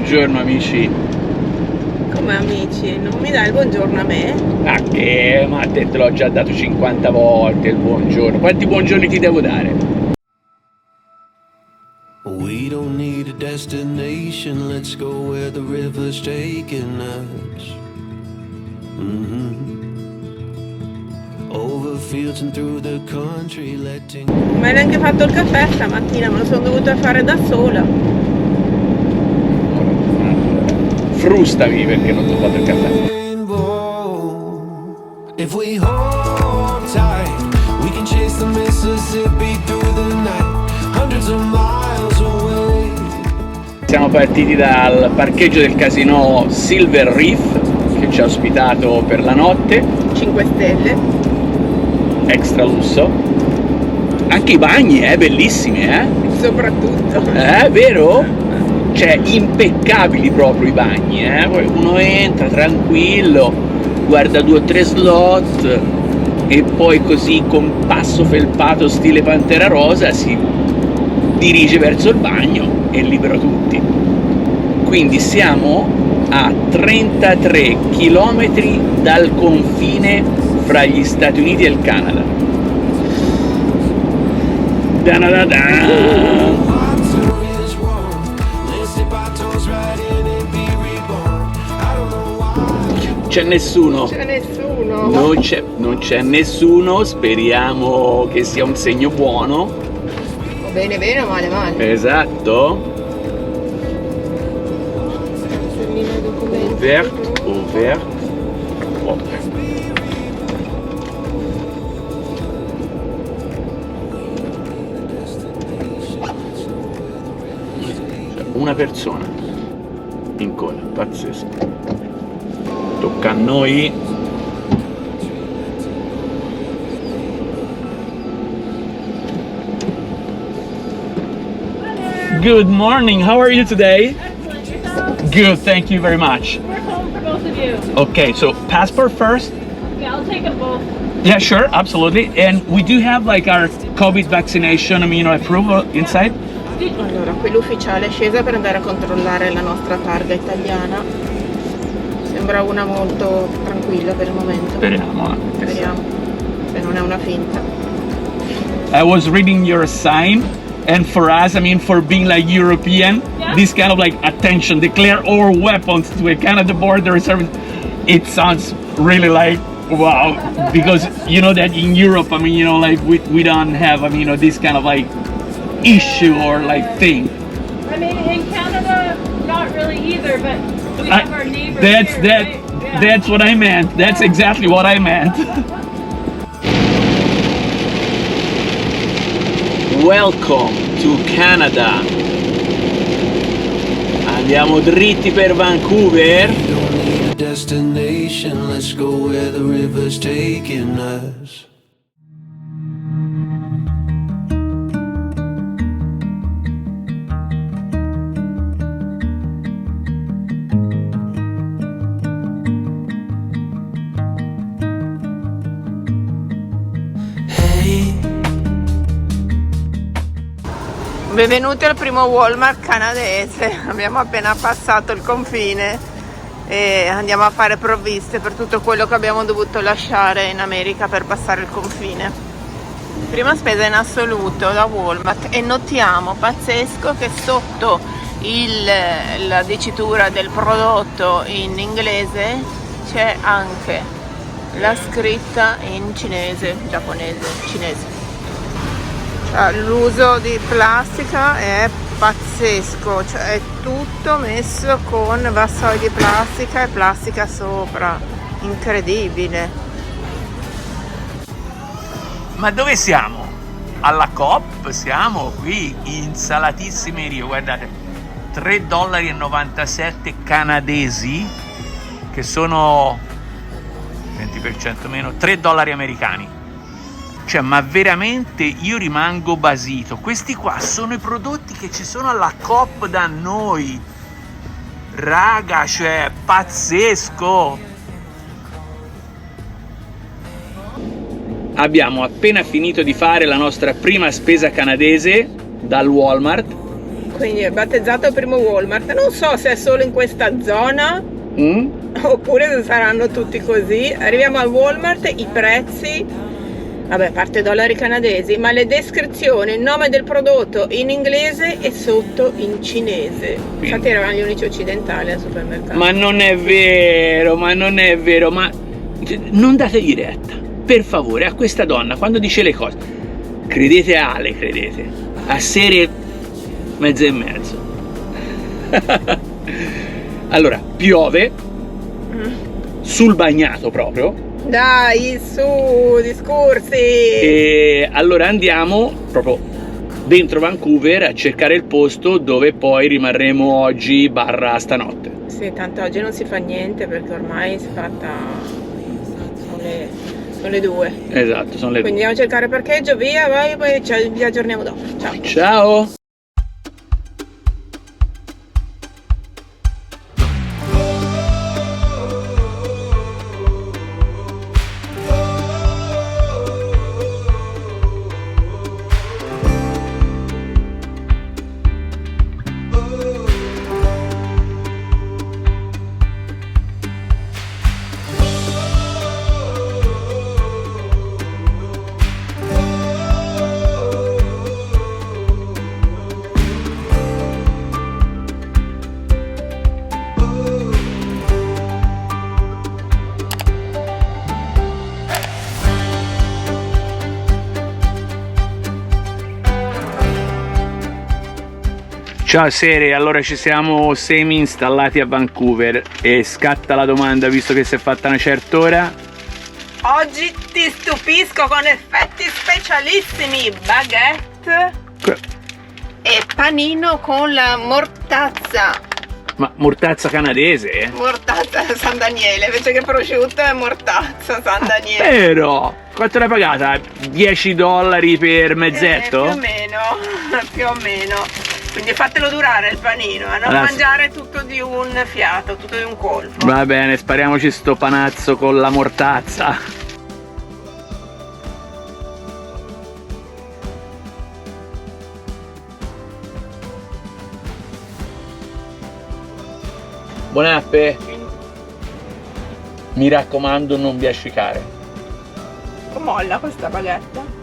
buongiorno amici. Come amici? Non mi dai il buongiorno a me? Ah che? Ma a te l'ho già dato 50 volte il buongiorno. Quanti buongiorni ti devo dare? We don't need a destination, let's go where the river's taking us. Over fields and through the country, letting. Non mi hai neanche fatto il caffè stamattina, me lo sono dovuta fare da sola. Frustami perché non ti ho fatto il caffè. If we hold tight, we can chase the Mississippi through the night, hundreds of miles away. Siamo partiti dal parcheggio del casino Silver Reef che ci ha ospitato per la notte. 5 stelle. Extra lusso. Anche i bagni, bellissimi, Soprattutto. Vero? Cioè, impeccabili proprio i bagni, Poi uno entra tranquillo, guarda 2 o 3 slot e poi così con passo felpato stile Pantera Rosa si dirige verso il bagno e libera tutti. Quindi siamo a 33 km dal confine fra gli Stati Uniti e il Canada. C'è nessuno. C'è nessuno. Non c'è nessuno, speriamo che sia un segno buono. O bene bene o male male. Esatto. Ouvert. Oh. Una persona in coda, pazzesco. Tocca a noi. Good morning, how are you today? Excellent. Yourself? Good, thank you very much. We're home for both of you. Okay, so passport first? Yeah, I'll take them both. Yeah, sure, absolutely. And we do have like our COVID vaccination, approval inside? Allora, qui l'ufficiale è scesa per andare a controllare la nostra targa italiana. Sembra una molto tranquilla per il momento. Speriamo. Speriamo. Se non è una finta. I was reading your sign, and for us, for being like European, Yeah. this kind of like attention, declare all weapons to a Canada border service, it sounds really like wow, because you know that in Europe, we don't have, this kind of like issue or like thing. In Canada, not really either, but we have our neighbors here, right? Yeah. That's what I meant. That's exactly what I meant. Welcome to Canada. Andiamo dritti per Vancouver. We don't need a destination, let's go where the river's taking us. Benvenuti al primo Walmart canadese. Abbiamo appena passato il confine e andiamo a fare provviste per tutto quello che abbiamo dovuto lasciare in America per passare il confine. Prima spesa in assoluto da Walmart e notiamo, pazzesco, che sotto la dicitura del prodotto in inglese c'è anche la scritta in cinese. L'uso di plastica è pazzesco, cioè è tutto messo con vassoi di plastica e plastica sopra, incredibile. Ma dove siamo? Alla Coop? Siamo qui in Salatissime Rio, guardate, $3,97 canadesi, che sono 20% meno, $3 americani. Cioè, ma veramente io rimango basito. Questi qua sono i prodotti che ci sono alla Coop da noi. Raga, cioè, pazzesco. Abbiamo appena finito di fare la nostra prima spesa canadese dal Walmart Quindi è battezzato primo Walmart. Non so se è solo in questa zona oppure se saranno tutti così. Arriviamo al Walmart, i prezzi, vabbè, a parte dollari canadesi, ma le descrizioni, il nome del prodotto in inglese e sotto in cinese. Infatti eravamo gli unici occidentali al supermercato. Ma non è vero, ma non non dategli retta, per favore, a questa donna quando dice le cose. Credete a Ale, credete. A serie mezzo e mezzo. Allora, piove sul bagnato proprio. Dai, su, discorsi! E allora andiamo proprio dentro Vancouver a cercare il posto dove poi rimarremo oggi / stanotte. Sì, tanto oggi non si fa niente perché ormai si è fatta... sono le 2. Esatto, sono le 2. Quindi andiamo a cercare parcheggio, via, vai, poi vi aggiorniamo dopo. Ciao! Ciao! Ciao Sere, allora ci siamo semi installati a Vancouver e scatta la domanda, visto che si è fatta una certa ora. Oggi ti stupisco con effetti specialissimi, baguette e panino con la mortazza. Ma mortazza canadese? Mortazza San Daniele, invece che prosciutto è mortazza San Daniele. Vero? Quanto l'hai pagata? $10 per mezzetto? Più o meno, più o meno. Quindi fatelo durare il panino, a non Allora, mangiare tutto di un fiato, tutto di un colpo. Va bene, spariamoci sto panazzo con la mortazza. Buone appe. Mi raccomando, non vi ascicare. Molla questa baguette.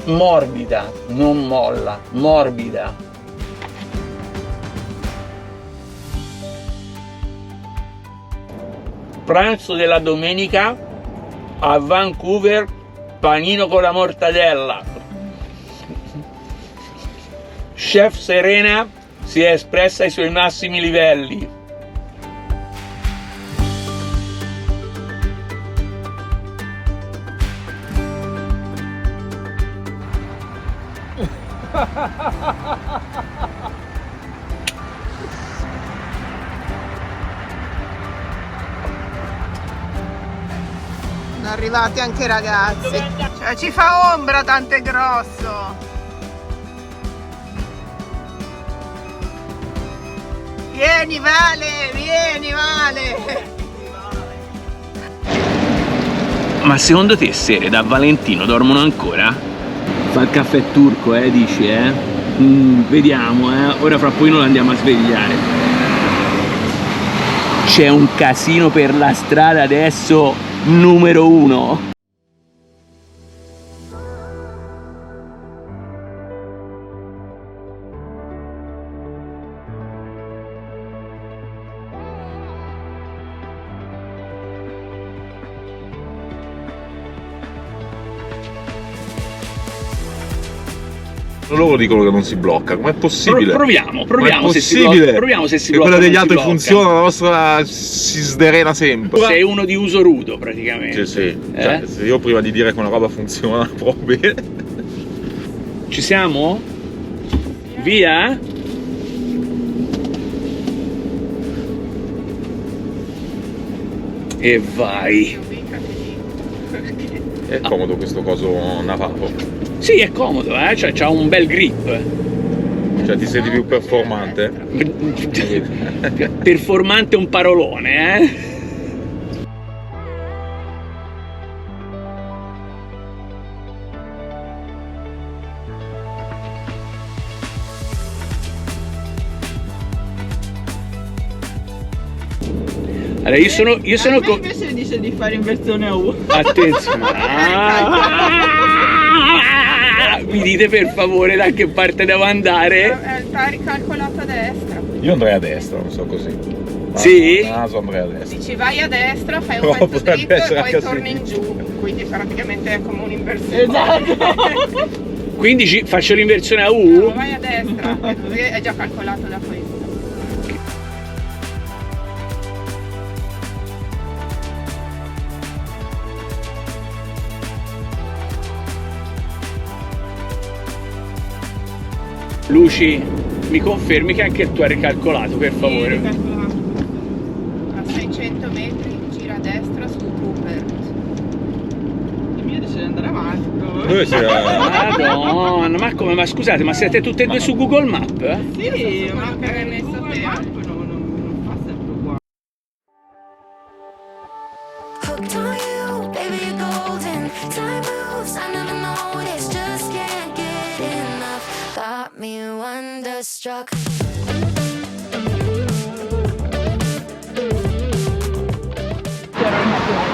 Morbida, non molla, morbida. Pranzo della domenica a Vancouver, panino con la mortadella. Chef Serena si è espressa ai suoi massimi livelli. Sono arrivati anche i ragazzi. Cioè, ci fa ombra, tanto è grosso. Vieni Vale, vieni Vale. Ma secondo te, Sere, da Valentino dormono ancora? Fa il caffè turco, dici, vediamo, ora fra poi noi lo andiamo a svegliare. C'è un casino per la strada adesso, numero 1. Loro dicono che non si blocca, com'è possibile? Proviamo Com'è se si possibile? blocca. Proviamo se si che blocca. quella degli non si altri blocca. funziona, la nostra si sderena sempre. Sei uno di uso rudo praticamente. Sì. Cioè, se io prima di dire che una roba funziona proprio bene. Ci siamo? Via? E vai. È comodo questo coso navale. Sì, è comodo, cioè c'ha un bel grip. Cioè ti senti più performante? Performante è un parolone, Allora, io sono invece dice di fare inversione a U. Attenzione. Mi dite per favore da che parte devo andare? Sta ricalcolato a destra. Io andrei a destra, non so così. Sì? Naso andrei a destra. Dici vai a destra, fai un No, pezzo potrebbe dritto e essere poi anche a torni in sinistra. giù. Quindi praticamente è come un'inversione. Esatto. Quindi faccio l'inversione a No, U? vai a destra, così è già calcolato da questo. Luci, mi confermi che anche tu hai ricalcolato, per favore? A 600 metri gira a destra su Rupert. Il mio dice di andare avanti. Dove sei? Madonna, ma come? Ma scusate, ma siete tutte e due su Google Map? Sì, ma che hai messo te non fa sempre uguale. Hooked on you, baby, you're golden. Time moves, I never noticed, just can't get enough. Got me wonderstruck.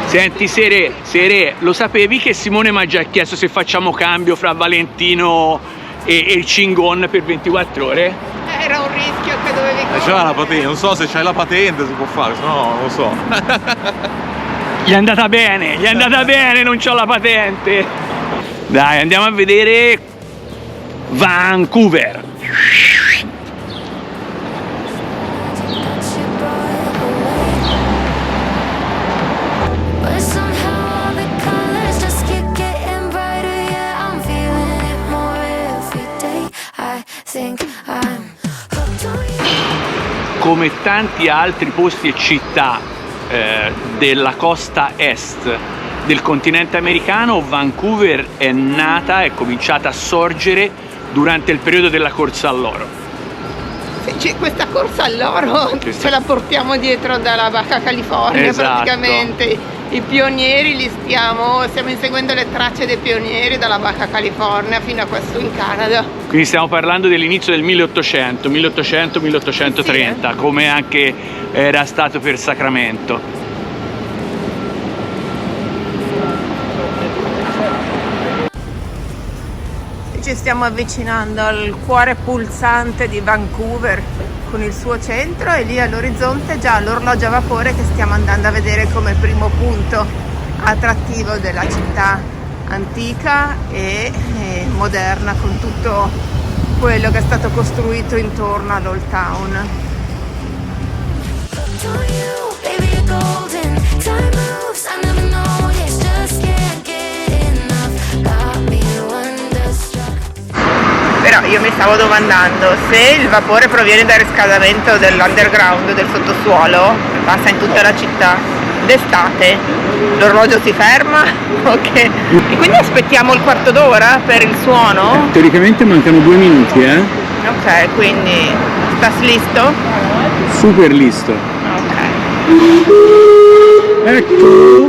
Senti Sere, lo sapevi che Simone mi ha già chiesto se facciamo cambio fra Valentino e il Cingon per 24 ore? Era un rischio che dovevi C'è la patente, non so se c'hai la patente si può fare, se no non lo so. Gli è andata bene, non c'ho la patente. Dai, andiamo a vedere Vancouver. But somehow all the colors just keep getting brighter. Yeah, I'm feeling it more every day. I think I'm hooked on you. Come tanti altri posti e città della costa est del continente americano, Vancouver è nata, è cominciata a sorgere durante il periodo della corsa all'oro. Questa corsa all'oro ce la portiamo dietro dalla Baja California, Esatto. praticamente. I pionieri stiamo inseguendo le tracce dei pionieri dalla Baja California fino a questo in Canada. Quindi stiamo parlando dell'inizio del 1800-1830, come anche era stato per Sacramento. Ci stiamo avvicinando al cuore pulsante di Vancouver con il suo centro e lì all'orizzonte già l'orologio a vapore che stiamo andando a vedere come primo punto attrattivo della città antica e moderna, con tutto quello che è stato costruito intorno all'Old Town. Hooked on you, baby, you're golden. Time moves, I never noticed, just can't get enough. Got me wonderstruck. Però io mi stavo domandando se il vapore proviene dal riscaldamento dell'underground, del sottosuolo, passa in tutta la città d'estate, l'orologio si ferma, ok? E quindi aspettiamo il quarto d'ora per il suono? Teoricamente mancano 2 minuti, Ok, quindi stas listo? Super listo. Ok. Ecco.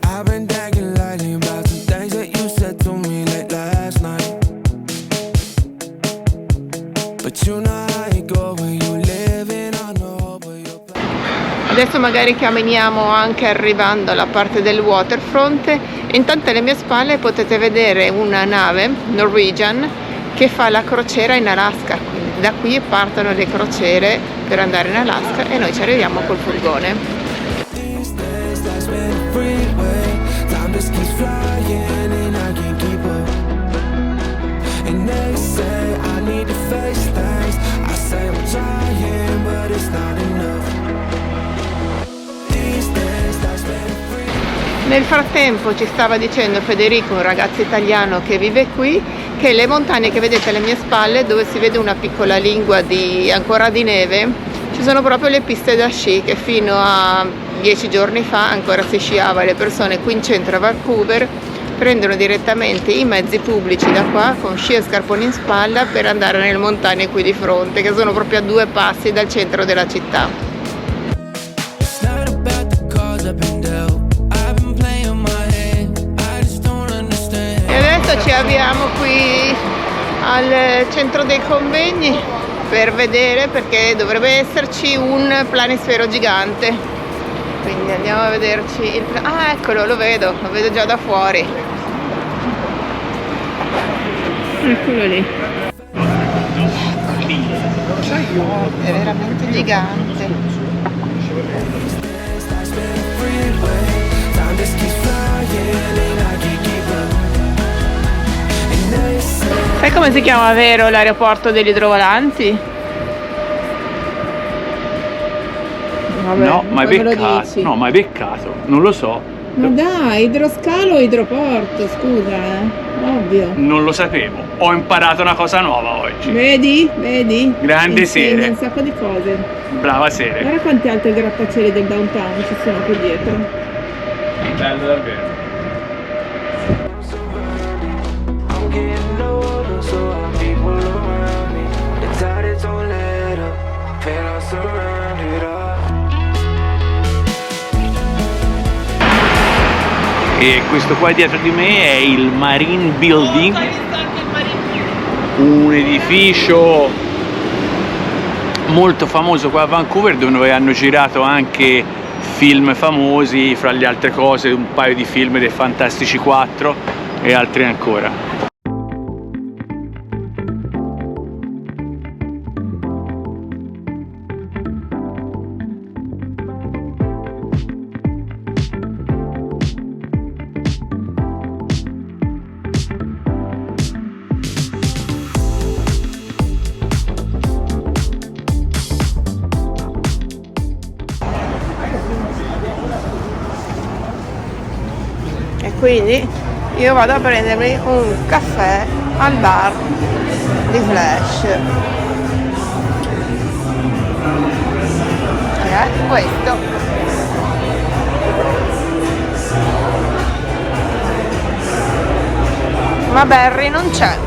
I've been thinking lately about some things that you said to me late last night. But you know how it go when you living on the hope of your Adesso magari camminiamo anche arrivando alla parte del waterfront e intanto alle mie spalle potete vedere una nave Norwegian che fa la crociera in Alaska. Quindi da qui partono le crociere per andare in Alaska e noi ci arriviamo col furgone. these days. That's been a freeway. Time just keeps flying and I can't keep up. And they say I need to face things. I say I'm trying, but it's not enough. These days, that's been a freeway. Nel frattempo ci stava dicendo Federico, un ragazzo italiano che vive qui, che le montagne che vedete alle mie spalle, dove si vede una piccola lingua ancora di neve, ci sono proprio le piste da sci, che fino a 10 giorni fa ancora si sciava. Le persone qui in centro a Vancouver prendono direttamente i mezzi pubblici da qua con sci e scarponi in spalla per andare nelle montagne qui di fronte, che sono proprio a 2 passi dal centro della città. It's not about the cards I've been dealt. I've been playing my hand. I just don't understand. E adesso ci avviamo qui al centro dei convegni per vedere, perché dovrebbe esserci un planisfero gigante, quindi andiamo a vederci ah, eccolo, lo vedo già da fuori, eccolo lì, è veramente gigante. Time just keeps flying and I can't keep up. And they say Sai come si chiama vero l'aeroporto degli idrovolanti? Vabbè, No, ma è poi me lo peccato. dici. No, ma è peccato. Non lo so. Ma dai, idroscalo o idroporto, scusa, ovvio. Non lo sapevo. Ho imparato una cosa nuova oggi. Vedi? Vedi? Grande Insegna Sere. un sacco di cose. Brava Sere. Guarda quanti altri grattacieli del downtown ci sono qui dietro. Bello davvero. I'm getting older, so I need people around me. The tide don't let up, feel I'm surrounded up. E questo qua dietro di me è il Marine Building, un edificio molto famoso qua a Vancouver, dove hanno girato anche film famosi, fra le altre cose un paio di film dei Fantastici 4 e altri ancora. Quindi io vado a prendermi un caffè al bar di Flash, che è questo. Ma Barry non c'è.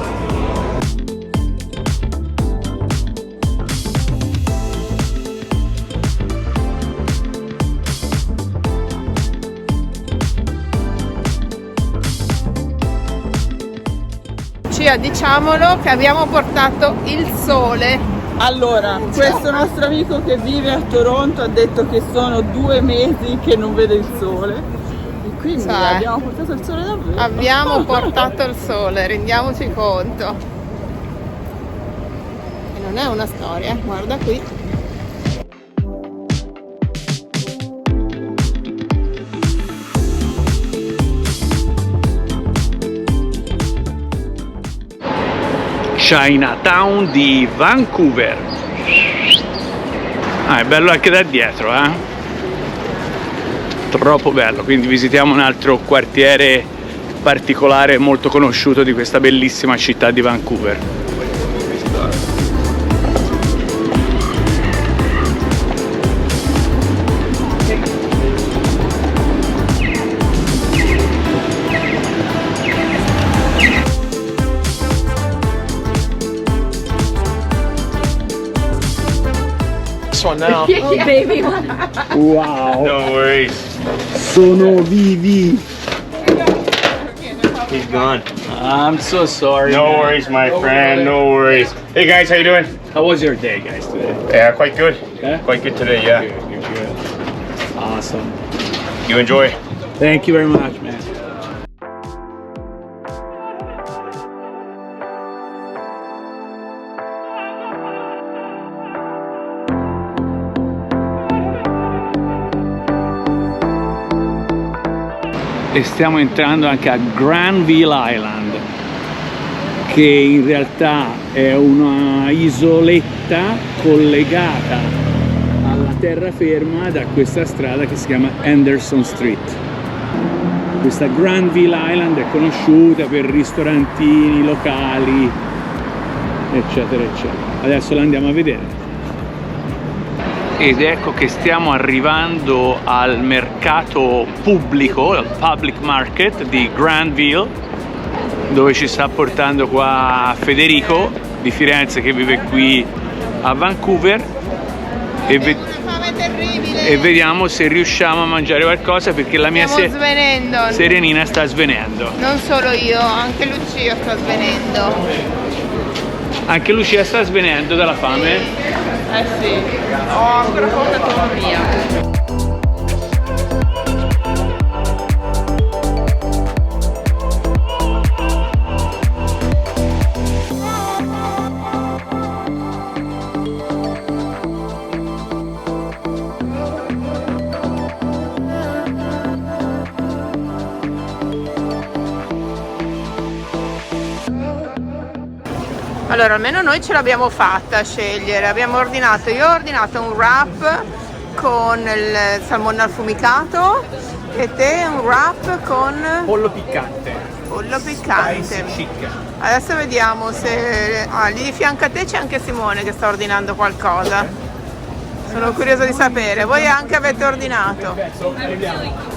Diciamolo che abbiamo portato il sole. Allora, questo nostro amico che vive a Toronto ha detto che sono 2 mesi che non vede il sole e quindi Sai, abbiamo portato il sole davvero. Abbiamo portato il sole, rendiamoci conto. E non è una storia, guarda qui. Chinatown di Vancouver. È bello anche da dietro, troppo bello. Quindi visitiamo un altro quartiere particolare molto conosciuto di questa bellissima città di Vancouver. One now. Baby one. Wow, No worries. sono vivi. He's gone. I'm so sorry. No worries, my friend. No worries. Hey guys, how you doing? How was your day, guys, today? Yeah, quite good. Yeah? Quite good today. Yeah. Good. Awesome. You enjoy? Thank you very much, man. E stiamo entrando anche a Granville Island, che in realtà è una isoletta collegata alla terraferma da questa strada che si chiama Anderson Street. Questa Granville Island è conosciuta per ristorantini locali, eccetera eccetera. Adesso la andiamo a vedere. Ed ecco che stiamo arrivando al mercato pubblico, al public market di Granville, dove ci sta portando qua Federico di Firenze, che vive qui a Vancouver, e vediamo se riusciamo a mangiare qualcosa, perché la mia Serenina sta svenendo. Non solo io, anche Lucia sta svenendo. Anche Lucia sta svenendo dalla fame? Eh sì, ho ancora poca autonomia. Allora, almeno noi ce l'abbiamo fatta a scegliere. Io ho ordinato un wrap con il salmone affumicato e te un wrap con Pollo piccante. Spicy chicken. Adesso vediamo se lì di fianco a te c'è anche Simone che sta ordinando qualcosa. Sono curiosa di sapere. Voi anche avete ordinato? Vediamo.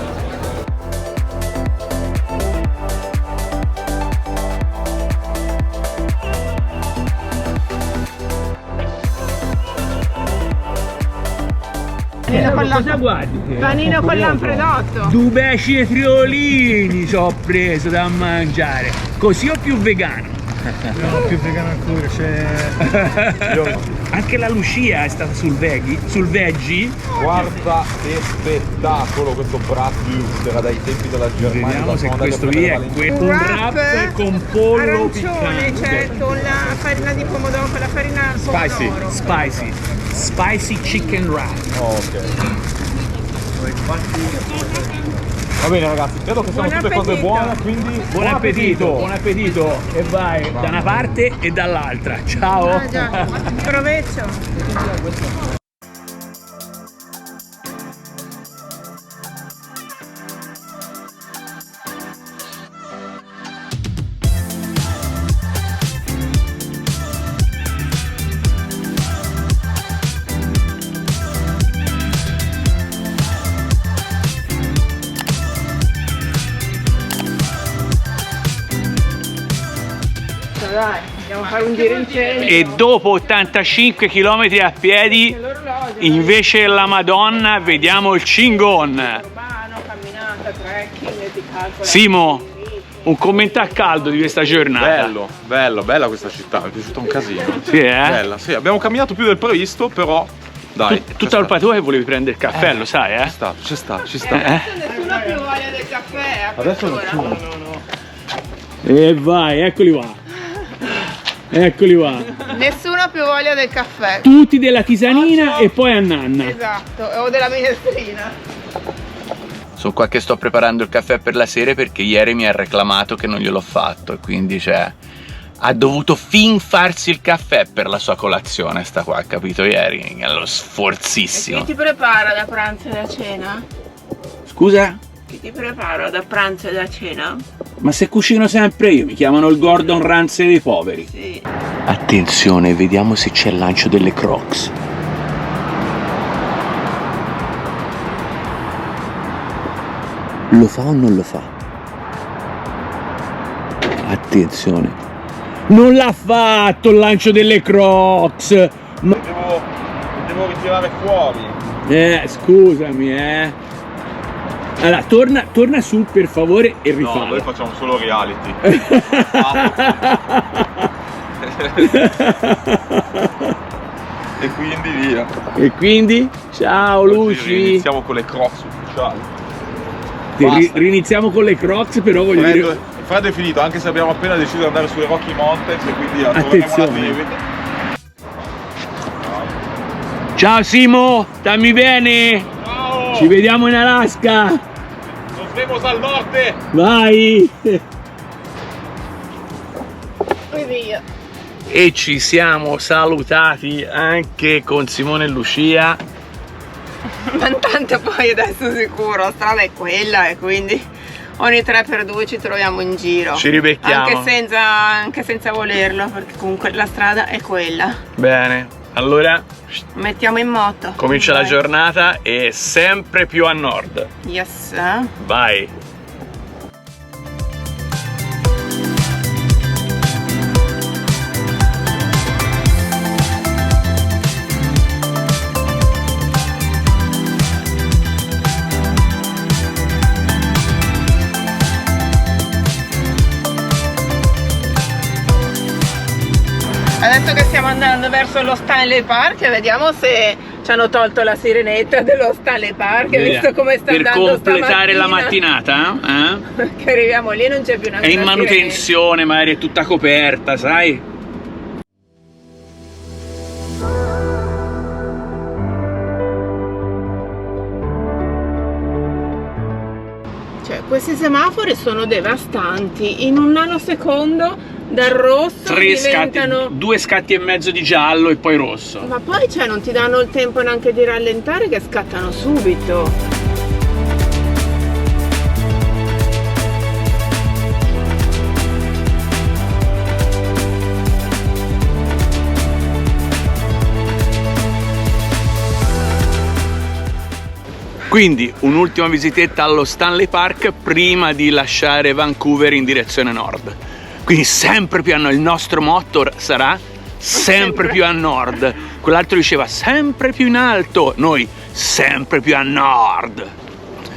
Cosa guardi? Panino con lampredotto. Due cetriolini ci ho preso da mangiare. Così o più vegano? No, più vegano ancora, c'è... Anche la Lucia è stata sul veggie. Guarda che spettacolo questo bratwurst, era dai tempi della Germania. Vediamo se questo qui è un wrap con pollo arancione, piccante. cioè con la farina di pomodoro, con la farina pomodoro. Spicy chicken wrap. Oh, ok. Va bene ragazzi, credo che siano tutte cose buone, quindi buon appetito e vai da una parte e dall'altra. Ciao. Proveggio. Dai, andiamo a fare un giro in cielo. E dopo 85 km a piedi, invece la Madonna, vediamo il Cingon. Urbano, camminata, trekking, ti calcola. Simo, un commento a caldo di questa giornata. Bella questa città, mi è piaciuta un casino. Sì, Bella, sì, abbiamo camminato più del previsto, però dai. Tutta colpa tua che volevi prendere il caffè, lo sai, eh? Ci sta. Nessuno ha più voglia del caffè. Adesso nessuno. E vai, eccoli qua. Nessuno ha più voglia del caffè. Tutti della tisanina e poi a nanna. Esatto, o della minestrina. Sono qua che sto preparando il caffè per la sera, perché ieri mi ha reclamato che non gliel'ho fatto, e quindi ha dovuto farsi il caffè per la sua colazione, sta qua, capito, ieri? È lo sforzissimo. E chi ti prepara da pranzo e da cena? Scusa? Chi ti prepara da pranzo e da cena? Ma se cucino sempre io, mi chiamano il Gordon Ramsay dei poveri. Sì. Attenzione, vediamo se c'è il lancio delle Crocs. Lo fa o non lo fa? Attenzione. Non l'ha fatto il lancio delle Crocs! Devo ritirare fuori. Scusami, Allora, torna su per favore e rifallo. No, noi facciamo solo reality. E quindi via. E quindi? Ciao Luci! Iniziamo con le Crocs ufficiali. Riniziamo con le Crocs, però voglio dire... Il freddo è finito, anche se abbiamo appena deciso di andare sulle Rocky Mountains, e quindi attenzione. Ciao Simo, stammi bene? Ciao! Ci vediamo in Alaska! Nos vemos al norte! Vai! Poi via. E ci siamo salutati anche con Simone e Lucia. Ma tanto poi adesso sicuro, la strada è quella e quindi ogni 3x2 ci troviamo in giro. Ci ribecchiamo. Anche senza volerlo, perché comunque la strada è quella. Bene, allora mettiamo in moto. comincia la giornata e sempre più a nord. Yes. Vai. Adesso che stiamo andando verso lo Stanley Park, vediamo se ci hanno tolto la sirenetta dello Stanley Park, visto come sta andando per completare la stamattina. mattinata, Che arriviamo lì e non c'è più una è in manutenzione, magari è tutta coperta, sai? Cioè, questi semafori sono devastanti, in un nanosecondo dal rosso diventano... 2 scatti e mezzo di giallo e poi rosso. Ma poi cioè, non ti danno il tempo neanche di rallentare, che scattano subito. Quindi un'ultima visitetta allo Stanley Park prima di lasciare Vancouver in direzione nord. Quindi sempre più a nord, il nostro motto sarà sempre più a nord. Quell'altro diceva sempre più in alto, noi sempre più a nord.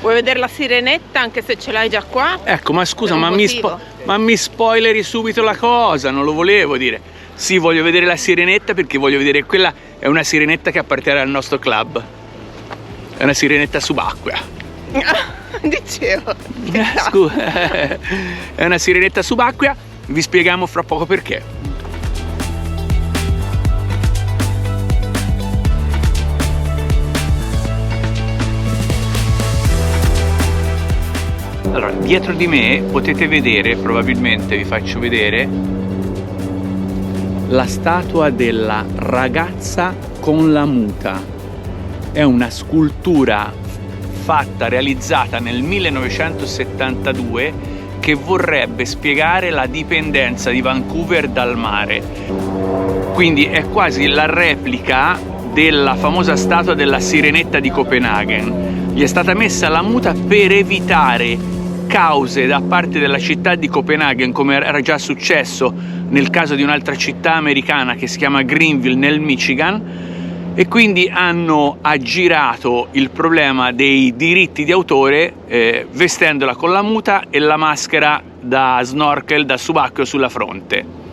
Vuoi vedere la sirenetta anche se ce l'hai già qua? Ecco, ma scusa, Per un ma motivo. mi spoileri subito la cosa, non lo volevo dire. Sì, voglio vedere la sirenetta perché voglio vedere, quella è una sirenetta che appartiene al nostro club. È una sirenetta subacquea. Dicevo. Scusa, è una sirenetta subacquea, vi spieghiamo fra poco perché. Allora, dietro di me potete vedere, probabilmente vi faccio vedere, la statua della ragazza con la muta. È una scultura realizzata nel 1972 che vorrebbe spiegare la dipendenza di Vancouver dal mare. Quindi è quasi la replica della famosa statua della sirenetta di Copenaghen. Gli è stata messa la muta per evitare cause da parte della città di Copenaghen, come era già successo nel caso di un'altra città americana che si chiama Greenville nel Michigan, e quindi hanno aggirato il problema dei diritti di autore vestendola con la muta e la maschera da snorkel, da subacqueo sulla fronte.